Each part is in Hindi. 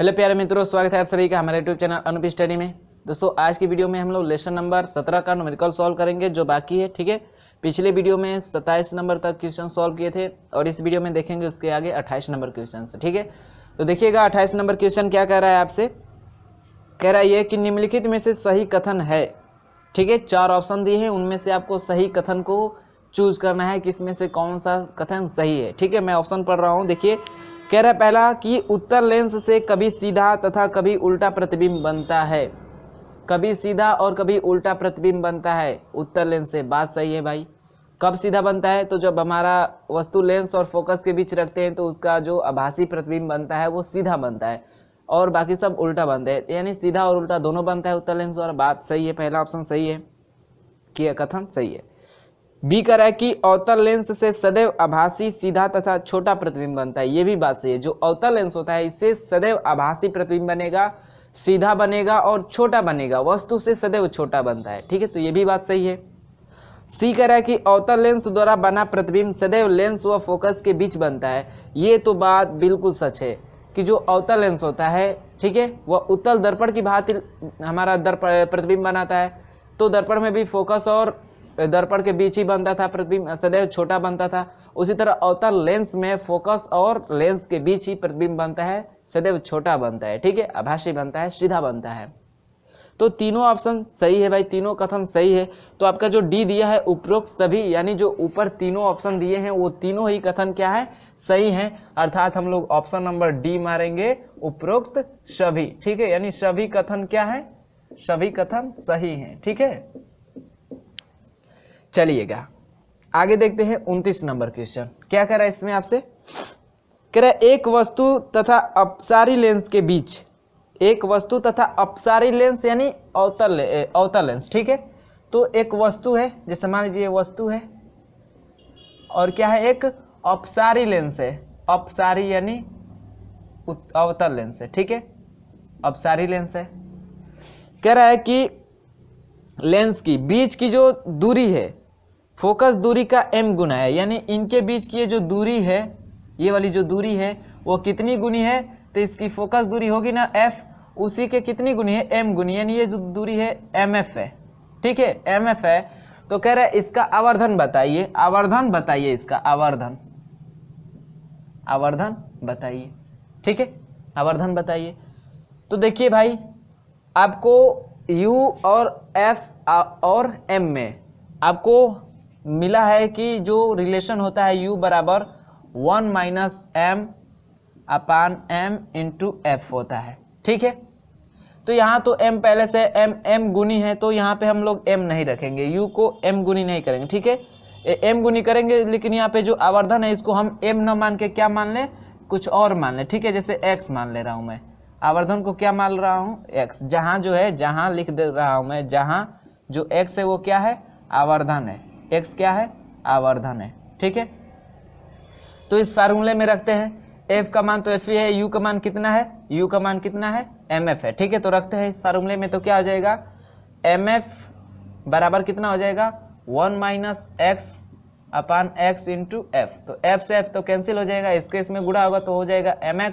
हेलो प्यारे मित्रों, स्वागत है आप सभी का हमारे यूट्यूब चैनल अनूप स्टडी में। दोस्तों आज की वीडियो में हम लोग लेसन नंबर 17 का न्यूमेरिकल सॉल्व करेंगे जो बाकी है। ठीक है, पिछले वीडियो में 27 नंबर तक क्वेश्चन सॉल्व किए थे और इस वीडियो में देखेंगे उसके आगे 28 नंबर क्वेश्चन। ठीक है, तो देखिएगा 28 नंबर क्वेश्चन क्या कह रहा है आपसे। कह रहा है ये कि निम्नलिखित में से सही कथन है। ठीक है, 4 ऑप्शन दिए हैं, उनमें से आपको सही कथन को चूज करना है, किसमें से कौन सा कथन सही है। ठीक है, मैं ऑप्शन पढ़ रहा हूँ। देखिए, कह रहा है पहला कि उत्तर लेंस से कभी सीधा तथा कभी उल्टा प्रतिबिंब बनता है। कभी सीधा और कभी उल्टा प्रतिबिंब बनता है उत्तर लेंस से। बात सही है भाई। कब सीधा बनता है? तो जब हमारा वस्तु लेंस और फोकस के बीच रखते हैं तो उसका जो आभासी प्रतिबिंब बनता है वो सीधा बनता है और बाकी सब उल्टा बनते हैं, यानी सीधा और उल्टा दोनों बनता है उत्तर लेंस द्वारा। बात सही है, पहला ऑप्शन सही है कि यह कथन सही है। बी कह रहा है कि अवतल लेंस से सदैव आभासी सीधा तथा छोटा प्रतिबिंब बनता है। ये भी बात सही है। जो अवतल लेंस होता है इससे सदैव आभासी प्रतिबिंब बनेगा, सीधा बनेगा और छोटा बनेगा, वस्तु से सदैव छोटा बनता है। ठीक है, तो ये भी बात सही है। सी कह रहा है कि अवतल लेंस द्वारा बना प्रतिबिंब सदैव लेंस व फोकस के बीच बनता है। ये तो बात बिल्कुल सच है कि जो अवतल लेंस होता है, ठीक है, वह उत्तल दर्पण की भांति हमारा प्रतिबिंब बनाता है। तो दर्पण में भी फोकस और दर्पण के बीच ही बनता था प्रतिबिंब, सदैव छोटा बनता था। उसी तरह अवतल लेंस में फोकस और लेंस के बीच ही प्रतिबिंब बनता है, सदैव छोटा बनता है। ठीक है, आभासी बनता है, सीधा बनता है। तो तीनों ऑप्शन सही है भाई, तीनों कथन सही है। तो आपका जो डी दिया है उपरोक्त सभी, यानी जो ऊपर तीनों ऑप्शन दिए हैं वो तीनों ही कथन क्या है, सही है। अर्थात हम लोग ऑप्शन नंबर डी मारेंगे, उपरोक्त सभी। ठीक है, यानी सभी कथन क्या है, सभी कथन सही हैं। ठीक है, चलिएगा आगे देखते हैं 29 नंबर क्वेश्चन। क्या कह रहा है इसमें आपसे। कह रहा है एक वस्तु तथा अपसारी लेंस के बीच, एक वस्तु तथा अपसारी लेंस यानी अवतल लेंस। ठीक है, तो एक वस्तु है, जैसे मान लीजिए वस्तु है और क्या है, एक अपसारी लेंस है। अपसारी यानी अवतल लेंस है। ठीक है, अपसारी लेंस है। कह रहा है कि लेंस की बीच की जो दूरी है फोकस दूरी का m गुना है, यानी इनके बीच की ये जो दूरी है, ये वाली जो दूरी है वो कितनी गुनी है, तो इसकी फोकस दूरी होगी ना f, उसी के कितनी गुनी है, m गुनी, यानी ये जो दूरी है mf है। ठीक है, mf है। तो कह रहा है इसका आवर्धन बताइए, आवर्धन बताइए, इसका आवर्धन, आवर्धन बताइए। ठीक है, आवर्धन बताइए। तो देखिए भाई, आपको u और f और m में आपको मिला है कि जो रिलेशन होता है u बराबर 1 माइनस m अपान m इंटू एफ होता है। ठीक है, तो यहाँ तो m पहले से m गुनी है, तो यहाँ पे हम लोग m नहीं रखेंगे, u को m गुनी नहीं करेंगे। ठीक है, m गुनी करेंगे, लेकिन यहाँ पे जो आवर्धन है इसको हम m न मान के क्या मान लें, कुछ और मान लें। ठीक है, जैसे x मान ले रहा हूँ मैं, आवर्धन को क्या मान रहा हूँ, x। जहाँ जो है, जहाँ लिख दे रहा हूँ मैं, जहाँ जो x है वो क्या है, आवर्धन है। x क्या है, आवर्धन है। ठीक है, तो इस फार्मूले में रखते हैं। f का मान तो f ही है, u का मान कितना है, u का मान कितना है, mf है। ठीक है, तो रखते हैं इस फार्मूले में। तो क्या हो जाएगा, mf बराबर कितना हो जाएगा, 1 माइनस x अपान x इंटू एफ। तो f से f तो कैंसिल हो जाएगा, इसके इसमें गुणा होगा तो हो जाएगा mx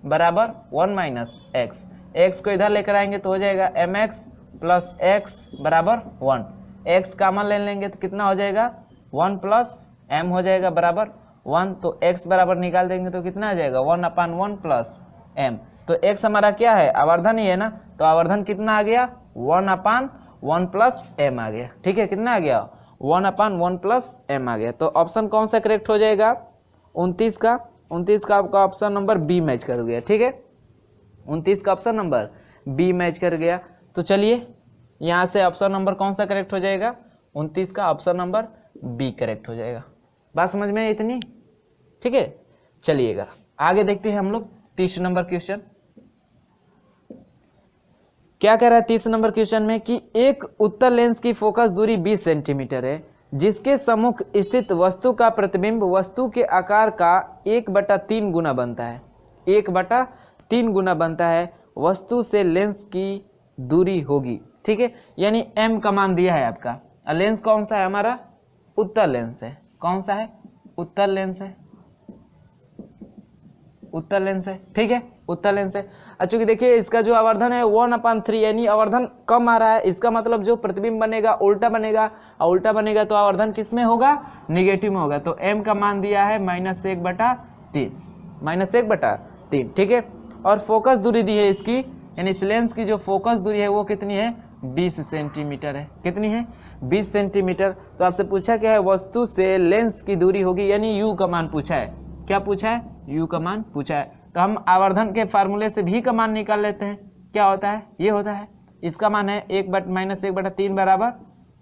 बराबर 1 माइनस x। x को इधर लेकर आएंगे तो हो जाएगा mx प्लस x बराबर 1। x कॉमन ले लेंगे तो कितना हो जाएगा, 1 प्लस m हो जाएगा बराबर 1। तो x बराबर निकाल देंगे तो कितना आ जाएगा, 1 अपान 1 प्लस m। तो x हमारा क्या है, आवर्धन ही है ना, तो आवर्धन कितना आ गया, 1 अपान 1 प्लस m आ गया। ठीक है, कितना आ गया, 1 अपान 1 प्लस m आ गया। तो ऑप्शन कौन सा करेक्ट हो जाएगा, 29 का। 29 का आपका ऑप्शन नंबर बी मैच कर गया। ठीक है, 29 का ऑप्शन नंबर बी मैच कर गया। तो चलिए यहाँ से ऑप्शन नंबर कौन सा करेक्ट हो जाएगा, 29 का ऑप्शन नंबर बी करेक्ट हो जाएगा। बात समझ में इतनी। ठीक है, चलिएगा आगे देखते हैं हम लोग 30 नंबर क्वेश्चन। क्या कह रहा है 30 नंबर क्वेश्चन में कि एक उत्तल लेंस की फोकस दूरी 20 सेंटीमीटर है, जिसके सम्मुख स्थित वस्तु का प्रतिबिंब वस्तु के आकार का 1/3 गुना बनता है। 1/3 गुना बनता है, वस्तु से लेंस की दूरी होगी। ठीक है, यानी m का मान दिया है आपका। लेंस कौन सा है हमारा, उत्तल लेंस है। कौन सा है, उत्तल लेंस है, उत्तल लेंस है। ठीक है, उत्तर लेंस है। चूंकि देखिए इसका जो आवर्धन है 1/3 यानी आवर्धन कम आ रहा है, इसका मतलब जो प्रतिबिंब बनेगा उल्टा बनेगा, और उल्टा बनेगा तो आवर्धन किस में होगा, निगेटिव में होगा। तो m का मान दिया है -1/3, -1/3 ठीक है। और फोकस दूरी दी है इसकी, यानी इस लेंस की जो फोकस दूरी है वो कितनी है, 20 सेंटीमीटर है। कितनी है, 20 सेंटीमीटर। तो आपसे पूछा क्या है, वस्तु से लेंस की दूरी होगी, यानी u का मान पूछा है। क्या पूछा है, u का मान पूछा है। तो हम आवर्धन के फार्मूले से v का मान निकाल लेते हैं। क्या होता है, ये होता है, इसका मान है -1/3 बराबर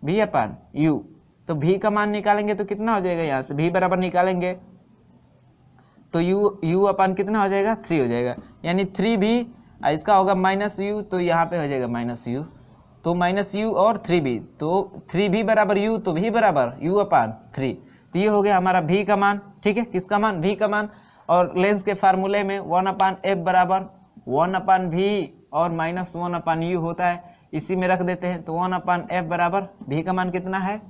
v/u। तो v का मान निकालेंगे तो कितना हो जाएगा, यहाँ से v बराबर निकालेंगे तो u अपन कितना हो जाएगा, 3 हो जाएगा, यानी 3v, इसका होगा -u, तो यहाँ पे हो जाएगा -u, तो -u और 3v, तो 3v बराबर u, तो v बराबर u/3। तो ये हो गया हमारा v का मान, ठीक है, किसका मान, v का मान। और लेंस के फार्मूले में 1/f बराबर 1/v और -1/u होता है, इसी में रख देते हैं। तो 1/f बराबर v का मान कितना है,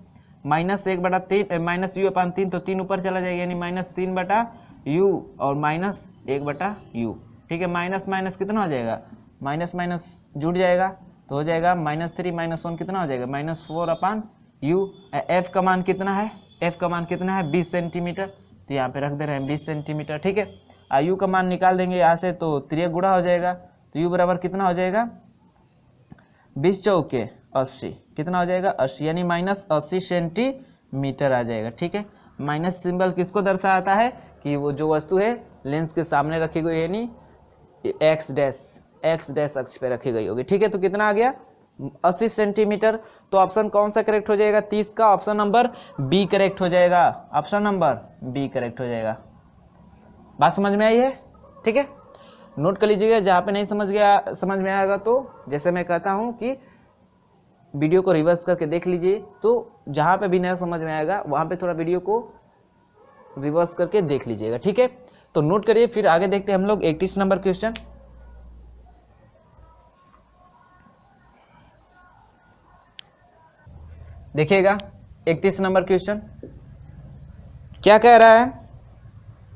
-1/3 तो 3 ऊपर चला जाएगा, यानी -3/u और -1/u, ठीक है। माइनस माइनस कितना हो जाएगा, माइनस माइनस जुड़ जाएगा, तो हो जाएगा -3 -1 कितना हो जाएगा, -4/u। f का मान कितना है, f का मान कितना है, 20 सेंटीमीटर, तो यहाँ पे रख दे रहे हैं 20 सेंटीमीटर, ठीक है। u का मान निकाल देंगे यहाँ से, तो 3 गुणा हो जाएगा, तो u बराबर कितना हो जाएगा, 20 चौके 80, कितना हो जाएगा, 80, यानी -80 सेंटीमीटर आ जाएगा, ठीक है। माइनस सिंबल किसको दर्शाता है, कि वो जो वस्तु है लेंस के सामने रखी गई, यानी एक्स डैश अक्ष पे रखी गई होगी, ठीक है। तो कितना आ गया, 80 सेंटीमीटर। तो ऑप्शन कौन सा करेक्ट हो जाएगा, 30 का ऑप्शन नंबर बी करेक्ट हो जाएगा, ऑप्शन नंबर बी करेक्ट हो जाएगा। बात समझ में आई है, ठीक है। नोट कर लीजिएगा, जहाँ पे नहीं समझ में आएगा तो जैसे मैं कहता हूँ कि वीडियो को रिवर्स करके देख लीजिए, तो जहाँ पे भी नहीं समझ में आएगा वहाँ पे थोड़ा वीडियो को रिवर्स करके देख लीजिएगा, ठीक है। तो नोट करिए, फिर आगे देखते हैं हम लोग 31 नंबर क्वेश्चन। देखिएगा 31 नंबर क्वेश्चन क्या कह रहा है,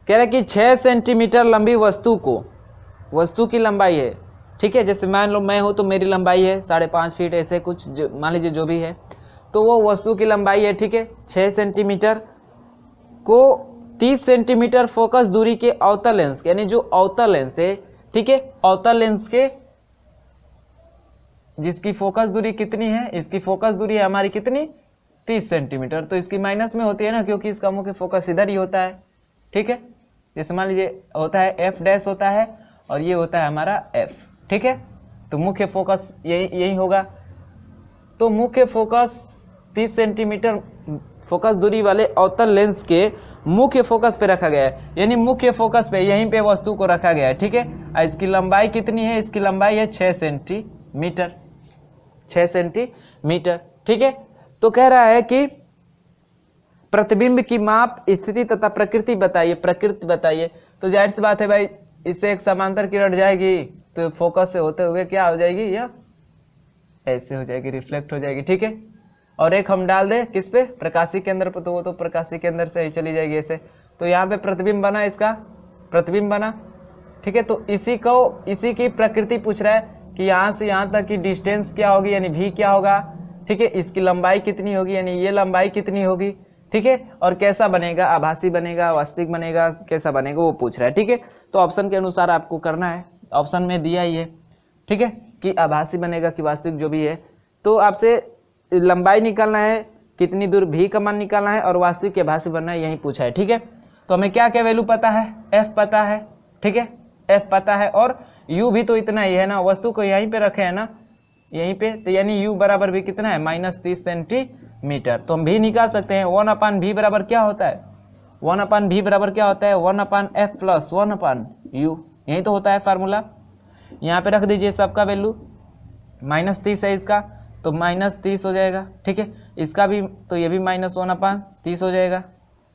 कह रहा है कि 6 सेंटीमीटर लंबी वस्तु की लंबाई है, ठीक है। जैसे मान लो मैं हूं तो मेरी लंबाई है 5.5 फीट, ऐसे कुछ मान लीजिए जो भी है, तो वो वस्तु की लंबाई है, ठीक है, 6 सेंटीमीटर को 30 सेंटीमीटर फोकस दूरी के अवतल लेंस, यानी जो अवतल लेंस है, ठीक है, अवतल लेंस के जिसकी फोकस दूरी कितनी है, इसकी फोकस दूरी है हमारी कितनी, 30 सेंटीमीटर। तो इसकी माइनस में होती है ना, क्योंकि इसका मुख्य फोकस इधर ही होता है, ठीक है। जैसे मान लीजिए होता है एफ डैश होता है, और ये होता है हमारा एफ, ठीक है। तो मुख्य फोकस यही होगा। तो मुख्य फोकस 30 सेंटीमीटर फोकस दूरी वाले अवतल लेंस के मुख्य फोकस पे रखा गया है, यानी मुख्य फोकस पे यहीं पे वस्तु को रखा गया है, ठीक है। इसकी लंबाई कितनी है, इसकी लंबाई है 6 सेंटीमीटर, 6 सेंटीमीटर, ठीक है। तो कह रहा है कि प्रतिबिंब की माप, स्थिति तथा प्रकृति बताइए। तो जाहिर सी बात है भाई, इससे एक समांतर किरण जाएगी तो फोकस से होते हुए क्या हो जाएगी, यह ऐसे हो जाएगी, रिफ्लेक्ट हो जाएगी, ठीक है। और एक हम डाल दे किस पे, प्रकाशी केंद्र पर, तो वो तो प्रकाशी केंद्र से ही चली जाएगी ऐसे। तो यहाँ पे प्रतिबिंब बना, इसका प्रतिबिंब बना, ठीक है। तो इसी की प्रकृति पूछ रहा है कि यहाँ से यहाँ तक की डिस्टेंस क्या होगी, यानी v क्या होगा, ठीक है। इसकी लंबाई कितनी होगी, यानी ये लंबाई कितनी होगी, ठीक है। और कैसा बनेगा, आभासी बनेगा, वास्तविक बनेगा, कैसा बनेगा वो पूछ रहा है, ठीक है। तो ऑप्शन के अनुसार आपको करना है, ऑप्शन में दिया ही है, ठीक है, कि आभासी बनेगा कि वास्तविक, जो भी है। तो आपसे लंबाई निकालना है, कितनी दूर v का मान निकालना है, और वास्तविक के आभासी बनना है, यही पूछा है, ठीक है। तो हमें क्या क्या वैल्यू पता है, f पता है, ठीक है, f पता है, और u भी तो इतना ही है ना, वस्तु को यहीं पे रखे है ना, यहीं पे, तो यानी u बराबर भी कितना है, -30 सेंटीमीटर। तो हम भी निकाल सकते हैं, 1/v बराबर क्या होता है, 1/v बराबर क्या होता है, 1/f + 1/u, यही तो होता है फार्मूला। यहाँ पे रख दीजिए सबका वैल्यू, -30 है इसका, तो -30 हो जाएगा, ठीक है। इसका भी, तो ये भी -1/30 हो जाएगा,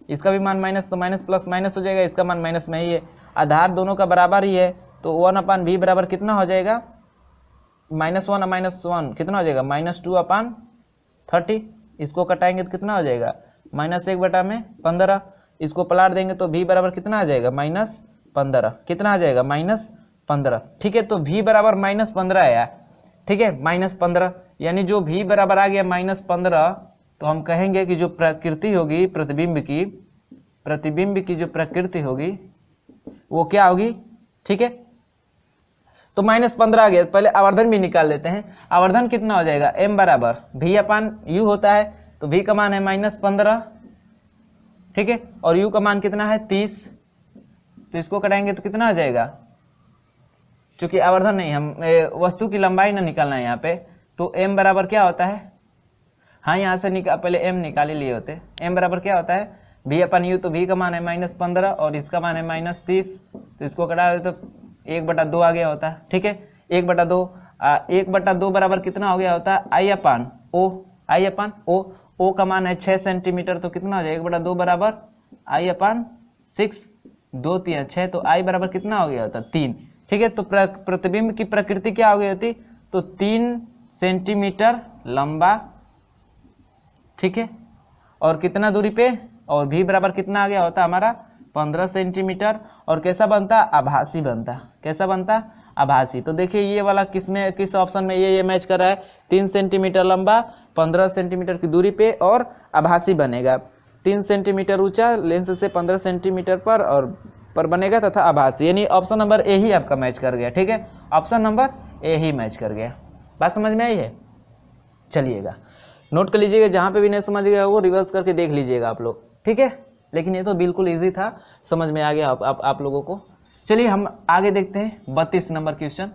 इसका भी मान माइनस, तो माइनस प्लस माइनस हो जाएगा, इसका मान माइनस में ही है, आधार दोनों का बराबर ही है। तो 1/v बराबर कितना हो जाएगा, -1 कितना हो जाएगा, -2/30। इसको कटाएंगे तो कितना हो जाएगा, -1/15। इसको पलट देंगे तो v बराबर कितना आ जाएगा, -15। कितना आ जाएगा, 15, ठीक है। तो v बराबर -15 आया, ठीक है, -15, यानी जो v बराबर आ गया -15, तो हम कहेंगे कि जो प्रकृति होगी प्रतिबिंब की जो प्रकृति होगी वो क्या होगी, ठीक है। तो -15 आ गया, पहले आवर्धन भी निकाल लेते हैं। आवर्धन कितना हो जाएगा, m बराबर v/u होता है, तो v का मान है -15, ठीक है, और u का मान कितना है 30, तो इसको कटाएंगे तो कितना आ जाएगा, चूंकि आवर्धन नहीं, हम वस्तु की लंबाई ना निकालना है यहाँ पे, तो m बराबर क्या होता है, हाँ यहाँ से पहले m निकाल ही लिए होते, m बराबर क्या होता है v/u, तो v का मान है -15 और इसका मान है -30, तो इसको कटा दे तो 1/2 आ गया होता है, ठीक है। 1/2 1/2 बराबर कितना हो गया होता है I/O, O का मान है 6 सेंटीमीटर, तो कितना हो जाएगा 1/2 बराबर I/6, 2 3 6, तो I बराबर कितना हो गया होता 3, ठीक है। तो प्रतिबिंब की प्रकृति क्या हो गई होती, तो 3 सेंटीमीटर लंबा, ठीक है, और कितना दूरी पे, और v बराबर कितना आ गया होता हमारा 15 सेंटीमीटर, और कैसा बनता, आभासी बनता, कैसा बनता, आभासी। तो देखिए ये वाला किस ऑप्शन में ये मैच कर रहा है, 3 सेंटीमीटर लंबा, 15 सेंटीमीटर की दूरी पे, और आभासी बनेगा, 3 सेंटीमीटर ऊंचा लेंस से 15 सेंटीमीटर पर बनेगा तथा आभासी, यानी ऑप्शन नंबर ए ही आपका मैच कर गया, ठीक है, option number A he match कर गया। बात समझ में आई है, चलिएगा नोट कर लीजिएगा, जहाँ पे भी नहीं समझ गया वो रिवर्स करके देख लीजिएगा आप लोग, ठीक है। लेकिन ये तो बिल्कुल इजी था, समझ में आ गया आप लोगों को। चलिए हम आगे देखते हैं 32 नंबर क्वेश्चन,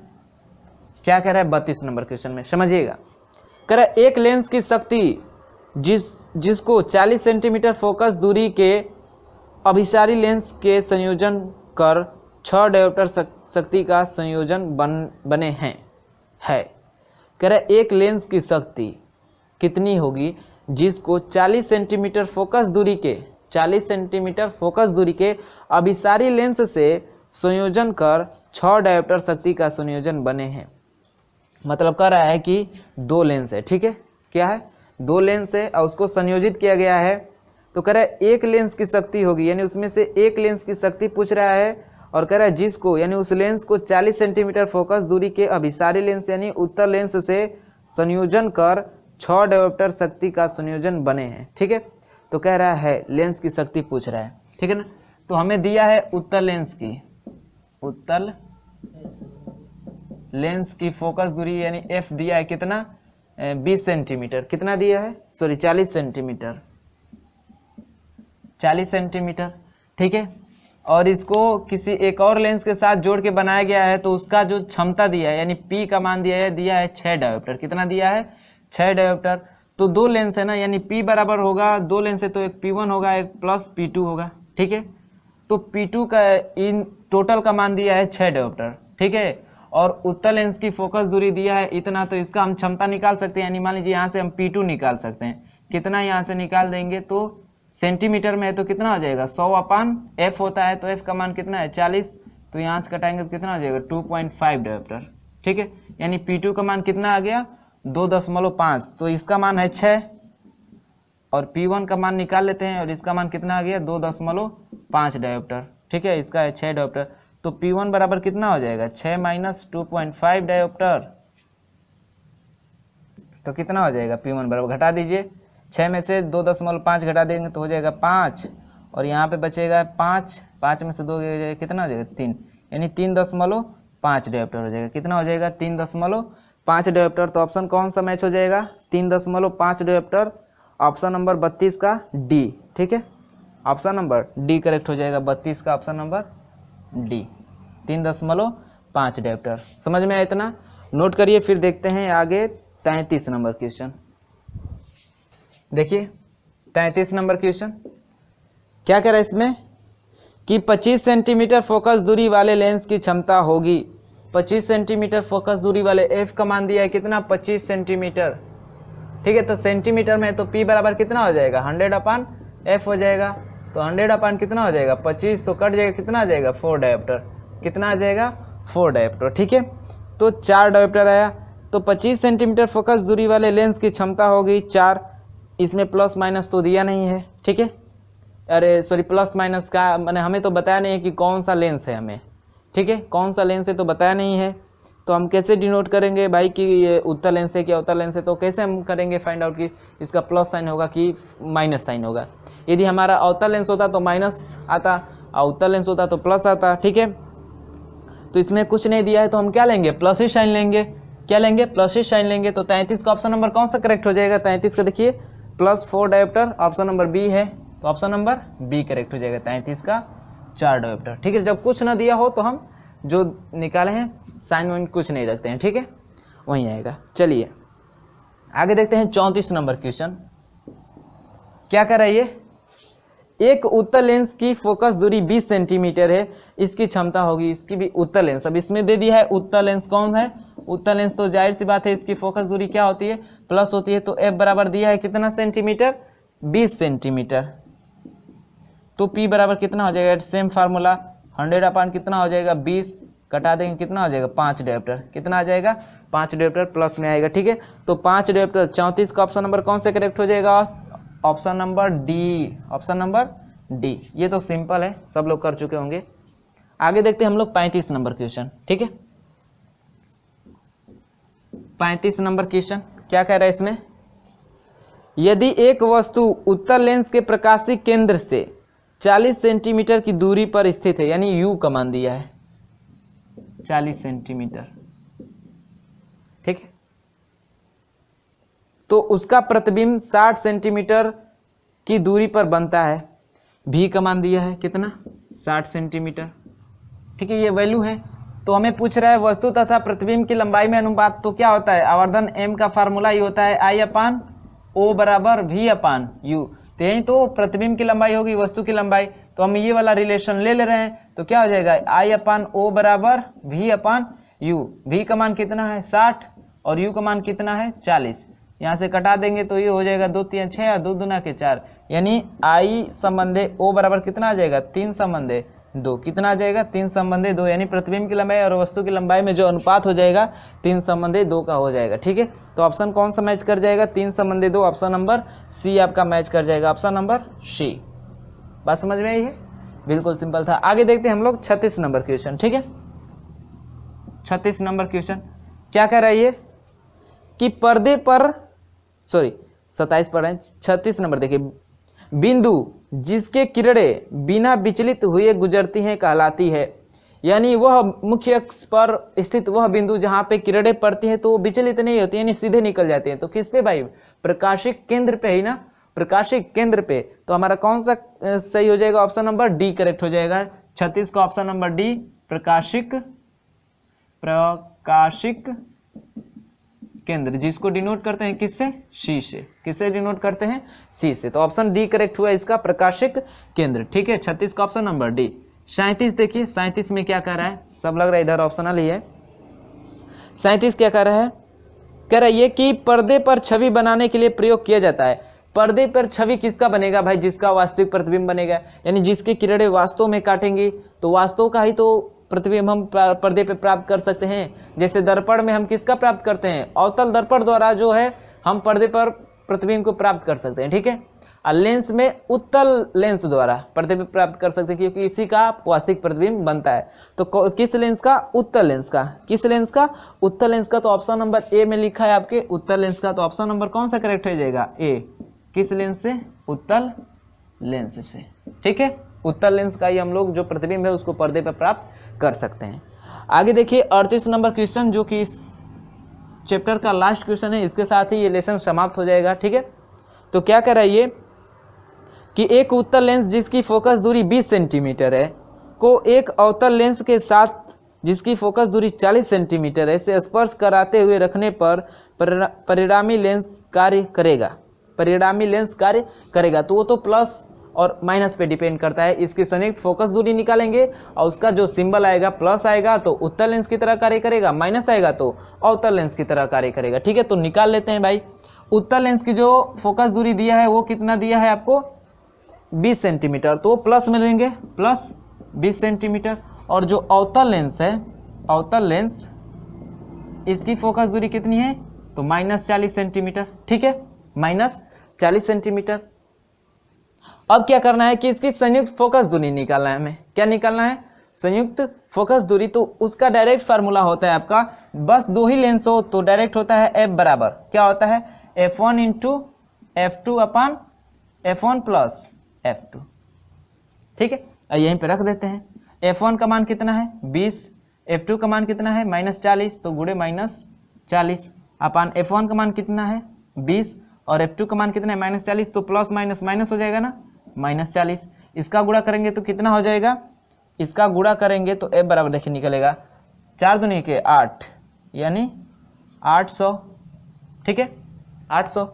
क्या कह रहा है 32 नंबर क्वेश्चन में, समझिएगा। कह रहा है एक लेंस की शक्ति जिसको 40 सेंटीमीटर फोकस दूरी के अभिसारी लेंस के संयोजन कर 6 डायोप्टर शक्ति का संयोजन बने हैं है। कह रहा है एक लेंस की शक्ति कितनी होगी जिसको 40 सेंटीमीटर फोकस दूरी के अभिसारी लेंस से संयोजन कर 6 डायोप्टर शक्ति का संयोजन बने हैं। मतलब कह रहा है कि 2 लेंस है, ठीक है, क्या है 2 लेंस है और उसको संयोजित किया गया है। तो कह रहा है एक लेंस की शक्ति होगी, यानी उसमें से एक लेंस की शक्ति पूछ रहा है, और कह रहा है जिसको, यानी उस लेंस को 40 सेंटीमीटर फोकस दूरी के अभिसारी लेंस यानी उत्तर लेंस से संयोजन कर 6 डायोप्टर शक्ति का संयोजन बने हैं, ठीक है। तो कह रहा है लेंस की शक्ति पूछ रहा है, ठीक है ना। तो हमें दिया है उत्तर लेंस की फोकस दूरी यानी f दिया है कितना 20 सेंटीमीटर, कितना दिया है, सॉरी 40 सेंटीमीटर, ठीक है। और इसको किसी एक और लेंस के साथ जोड़ के बनाया गया है, तो उसका जो क्षमता दिया है यानी P का मान दिया है 6 डायोप्टर, कितना दिया है 6 डायोप्टर। तो 2 लेंस है ना, यानी P बराबर होगा 2 लेंस है तो एक P1 होगा एक प्लस P2 होगा, ठीक है। तो P2 का इन टोटल का मान दिया है 6 डायोप्टर, ठीक है, और उत्तर लेंस की फोकस दूरी दिया है इतना, तो इसका हम क्षमता निकाल सकते हैं, यानी मान लीजिए यहाँ से हम P2 निकाल सकते हैं, कितना यहाँ से निकाल देंगे, तो सेंटीमीटर में है तो कितना हो जाएगा 100/f होता है, तो f का मान कितना है 40, तो यहाँ से कटाएंगे तो कितना हो जाएगा 2.5 डायोप्टर, ठीक है। यानी P2 का मान कितना आ गया 2.5, तो इसका मान है 6, और P1 का मान निकाल लेते हैं, और इसका मान कितना आ गया 2.5 डायोप्टर, ठीक है, इसका है 6 डायोप्टर। तो P1 बराबर कितना हो जाएगा 6 - 2.5 डायोप्टर, तो कितना हो जाएगा P1 बराबर, घटा दीजिए, 6 में से 2.5 घटा देंगे तो हो जाएगा 5, और यहाँ पे बचेगा 5 में से 2 कितना हो जाएगा 3, यानी 3.5 डायोप्टर हो जाएगा, कितना हो जाएगा 3.5 डायोप्टर। तो ऑप्शन कौन सा मैच हो जाएगा 3.5 डायोप्टर, ऑप्शन नंबर 32 का डी, ठीक है, ऑप्शन नंबर डी करेक्ट हो जाएगा, 32 का ऑप्शन नंबर डी 3.5 डायोप्टर। समझ में आया इतना, नोट करिए। फिर देखते हैं आगे 33 नंबर क्वेश्चन। देखिए 33 नंबर क्वेश्चन क्या कह रहा है इसमें कि 25 सेंटीमीटर फोकस दूरी वाले लेंस की क्षमता होगी, 25 सेंटीमीटर फोकस दूरी वाले f का मान दिया है कितना 25 सेंटीमीटर, ठीक है। तो सेंटीमीटर में तो p बराबर कितना हो जाएगा 100/f हो जाएगा, तो 100/ कितना हो जाएगा 25, तो कट जाएगा कितना आ जाएगा 4 डायोप्टर, कितना आ जाएगा 4 डायोप्टर, ठीक है। तो 4 डायोप्टर आया, तो 25 सेंटीमीटर फोकस दूरी वाले लेंस की क्षमता होगी 4, इसमें प्लस माइनस तो दिया नहीं है, ठीक है, अरे सॉरी प्लस माइनस का मैंने हमें तो बताया नहीं है कि कौन सा लेंस है हमें, ठीक है, कौन सा लेंस है तो बताया नहीं है, तो हम कैसे डिनोट करेंगे भाई कि ये उत्तल लेंस है कि अवतल लेंस है, तो कैसे हम करेंगे फाइंड आउट कि इसका प्लस साइन होगा कि माइनस साइन होगा। यदि हमारा अवतल लेंस होता तो माइनस आता, अवतल लेंस होता तो प्लस आता, ठीक है। तो इसमें कुछ नहीं दिया है तो हम क्या लेंगे, प्लस ही साइन लेंगे, क्या लेंगे, प्लस ही साइन लेंगे। तो 33 का ऑप्शन नंबर कौन सा करेक्ट हो जाएगा, 33 का देखिए +4 डायोप्टर, ऑप्शन नंबर बी है, तो ऑप्शन नंबर बी करेक्ट हो जाएगा, 33 का 4 डायोप्टर, ठीक है। जब कुछ ना दिया हो तो हम जो निकाले हैं साइन वाइन कुछ नहीं रखते हैं, ठीक है, वहीं आएगा। चलिए आगे देखते हैं 34 नंबर क्वेश्चन। क्या कर रहा है ये, एक उत्तल लेंस की फोकस दूरी 20 सेंटीमीटर है, इसकी क्षमता होगी, इसकी भी उत्तल लेंस, अब इसमें दे दिया है उत्तल लेंस कौन है, उत्तल लेंस, तो जाहिर सी बात है इसकी फोकस दूरी क्या होती है, प्लस होती है, तो एफ बराबर दिया है कितना सेंटीमीटर, 20 सेंटीमीटर, तो पी बराबर कितना हो जाएगा, सेम फार्मूला 100 कितना हो जाएगा 20, कटा देंगे कितना हो जाएगा 5 डायोप्टर, कितना आ जाएगा 5 डायोप्टर प्लस में आएगा, ठीक है। तो 5 डायोप्टर, 34 का ऑप्शन नंबर कौन से करेक्ट हो जाएगा, option number D, option number D. ये तो सिंपल है, सब लोग कर चुके होंगे। आगे देखते हैं हम लोग 35 नंबर क्वेश्चन, ठीक है। 35 नंबर क्वेश्चन क्या कह रहा है इसमें, यदि एक वस्तु उत्तल लेंस के प्रकाशीय केंद्र से 40 सेंटीमीटर की दूरी पर स्थित है, यानी यू का मान दिया है 40 सेंटीमीटर, ठीक है, तो उसका प्रतिबिंब 60 सेंटीमीटर की दूरी पर बनता है, भी का मान दिया है कितना 60 सेंटीमीटर, ठीक है, ये वैल्यू है। तो हमें पूछ रहा है वस्तु तथा प्रतिबिंब की लंबाई में अनुपात, तो क्या होता है, आवर्धन m का फार्मूला ये होता है I/O बराबर V/U, तो यही तो प्रतिबिंब की लंबाई होगी वस्तु की लंबाई, तो हम ये वाला रिलेशन ले रहे हैं, तो क्या हो जाएगा I/O बराबर V/U, V का मान कितना है 60 और U का मान कितना है 40, यहाँ से कटा देंगे तो ये हो जाएगा 2 3 6 और 2 दूना के 4, यानी I संबंधे O बराबर कितना आ जाएगा 3 संबंधे 2, कितना आ जाएगा 3 संबंधे 2, यानी प्रतिबिंब की लंबाई और वस्तु की लंबाई में जो अनुपात हो जाएगा 3 संबंधे 2 का हो जाएगा, ठीक है। तो ऑप्शन कौन सा मैच कर जाएगा, 3 संबंधे 2, ऑप्शन नंबर सी आपका मैच कर जाएगा, ऑप्शन नंबर सी। बात समझ में आई है, बिल्कुल सिंपल था। आगे देखते हैं हम लोग 36 नंबर क्वेश्चन, ठीक है। 36 नंबर क्वेश्चन क्या कह रहा है ये, कि पर्दे पर 27 पर है, 36 नंबर देखिए, बिंदु जिसके किरणें बिना विचलित हुए गुजरती हैं कहलाती है, यानी वह मुख्य अक्ष पर स्थित वह बिंदु जहां पे किरणें पड़ती हैं तो वो विचलित नहीं होती, यानी सीधे निकल जाती हैं, तो किस पे भाई, प्रकाशिक केंद्र पे ही ना, प्रकाशिक केंद्र पे, तो हमारा कौन सा सही हो जाएगा, ऑप्शन नंबर डी करेक्ट हो जाएगा, 36 का ऑप्शन नंबर डी, प्रकाशिक केंद्र, जिसको डिनोट करते हैं किससे, सी से, किससे डिनोट करते हैं, सी से, तो ऑप्शन डी करेक्ट हुआ इसका, प्रकाशिक केंद्र, ठीक है। 36 का ऑप्शन नंबर डी। 37 देखिए, 37 में क्या कह रहा है, सब लग रहा है इधर ऑप्शनल ही है। 37 क्या कह रहा है, कह रहा है ये कि पर्दे पर छवि बनाने के लिए प्रयोग किया जाता है, पर्दे पर छवि किसका बनेगा भाई, जिसका वास्तविक प्रतिबिंब बनेगा, यानी जिसकी किरणें वास्तव में काटेंगी, तो वास्तव का ही तो प्रतिबिंब हम पर्दे पे प्राप्त कर सकते हैं। जैसे दर्पण में हम किसका प्राप्त करते हैं, अवतल दर्पण द्वारा जो है हम पर्दे पर प्रतिबिंब को प्राप्त कर सकते हैं, ठीक है। और लेंस में उत्तल लेंस द्वारा पर्दे पे प्राप्त कर सकते हैं, क्योंकि इसी का वास्तविक प्रतिबिंब बनता है। तो किस लेंस का, उत्तल लेंस का, किस लेंस का, उत्तल लेंस का, तो ऑप्शन नंबर ए में लिखा है आपके उत्तल लेंस का, तो ऑप्शन नंबर कौन सा करेक्ट हो जाएगा, ए। किस लेंस से, उत्तल लेंस से, ठीक है। उत्तल लेंस का ही हम लोग जो प्रतिबिंब है उसको पर्दे पर प्राप्त कर सकते हैं। आगे देखिए 38 नंबर क्वेश्चन, जो कि इस चैप्टर का लास्ट क्वेश्चन है, इसके साथ ही ये लेसन समाप्त हो जाएगा, ठीक है। तो क्या कर रहा है ये, कि एक उत्तल लेंस जिसकी फोकस दूरी 20 सेंटीमीटर है को एक अवतल लेंस के साथ जिसकी फोकस दूरी 40 सेंटीमीटर है से स्पर्श कराते हुए रखने पर परिणामी लेंस कार्य करेगा, परिणामी लेंस कार्य करेगा, तो वो तो प्लस और माइनस पे डिपेंड करता है। इसकी संयुक्त फोकस दूरी निकालेंगे और उसका जो सिंबल आएगा, प्लस आएगा तो उत्तल लेंस की तरह कार्य करेगा, माइनस आएगा तो अवतल लेंस की तरह कार्य करेगा, ठीक है। तो निकाल लेते हैं भाई। उत्तल लेंस की जो फोकस दूरी दिया है वो कितना दिया है आपको, 20 सेंटीमीटर, तो प्लस में लेंगे, प्लस 20 सेंटीमीटर, और जो अवतल लेंस है, अवतल लेंस, इसकी फोकस दूरी कितनी है, तो -40 सेंटीमीटर, ठीक है, -40 सेंटीमीटर। अब क्या करना है कि इसकी संयुक्त फोकस दूरी निकालना है हमें, क्या निकालना है, संयुक्त फोकस दूरी, तो उसका डायरेक्ट फार्मूला होता है आपका, बस 2 ही लेंस हो तो डायरेक्ट होता है F बराबर क्या होता है, F1 इंटू F2 अपन F1 प्लस F2। ठीक है, यहीं पे रख देते हैं। F1 का मान कितना है 20, F2 का मान कितना है -40, तो गुणे -40 अपन F1 का मान कितना है 20 और F2 का मान कितना है -40, तो प्लस माइनस माइनस हो जाएगा ना, -40। इसका गुणा करेंगे तो कितना हो जाएगा, इसका गुणा करेंगे तो F बराबर देखिए निकलेगा 4 दूनी के 8 यानी 800। ठीक है 800।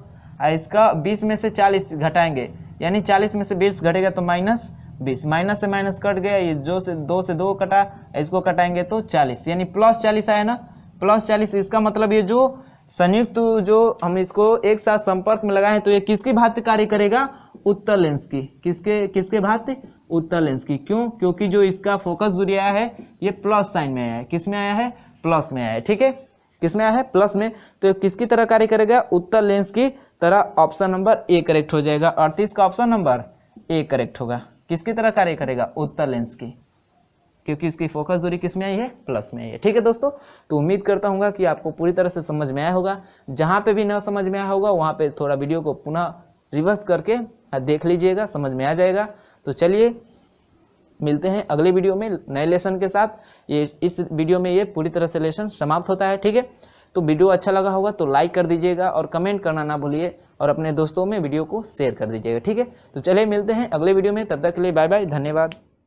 इसका 20 में से 40 घटाएंगे यानी 40 में से 20 घटेगा तो -20, माइनस से माइनस कट गया, ये जो से 2 से 2 कटा, इसको कटाएंगे तो 40 यानी +40 आया ना, +40। इसका मतलब ये जो संयुक्त जो हम इसको एक साथ संपर्क में लगाए हैं तो ये किसकी भांति कार्य करेगा, उत्तल लेंस की। किसके भांति, उत्तल लेंस की। क्यों, क्योंकि जो इसका फोकस दूरी आया है ये प्लस साइन में आया है। किस में आया है, प्लस में आया है। ठीक है, किस में आया है, प्लस में। तो ये किसकी तरह कार्य करेगा, उत्तल लेंस की तरह। ऑप्शन नंबर ए करेक्ट हो जाएगा। 38 का ऑप्शन नंबर ए करेक्ट होगा। किसकी तरह कार्य करेगा, उत्तल लेंस की, क्योंकि इसकी फोकस दूरी किस में आई है, प्लस में आई है। ठीक है दोस्तों, तो उम्मीद करता हूँ कि आपको पूरी तरह से समझ में आया होगा। जहाँ पे भी न समझ में आया होगा वहाँ पे थोड़ा वीडियो को पुनः रिवर्स करके देख लीजिएगा, समझ में आ जाएगा। तो चलिए मिलते हैं अगले वीडियो में नए लेसन के साथ। ये इस वीडियो में ये पूरी तरह से लेसन समाप्त होता है। ठीक है, तो वीडियो अच्छा लगा होगा तो लाइक कर दीजिएगा और कमेंट करना ना भूलिए और अपने दोस्तों में वीडियो को शेयर कर दीजिएगा। ठीक है, तो चलिए मिलते हैं अगले वीडियो में, तब तक के लिए बाय बाय, धन्यवाद।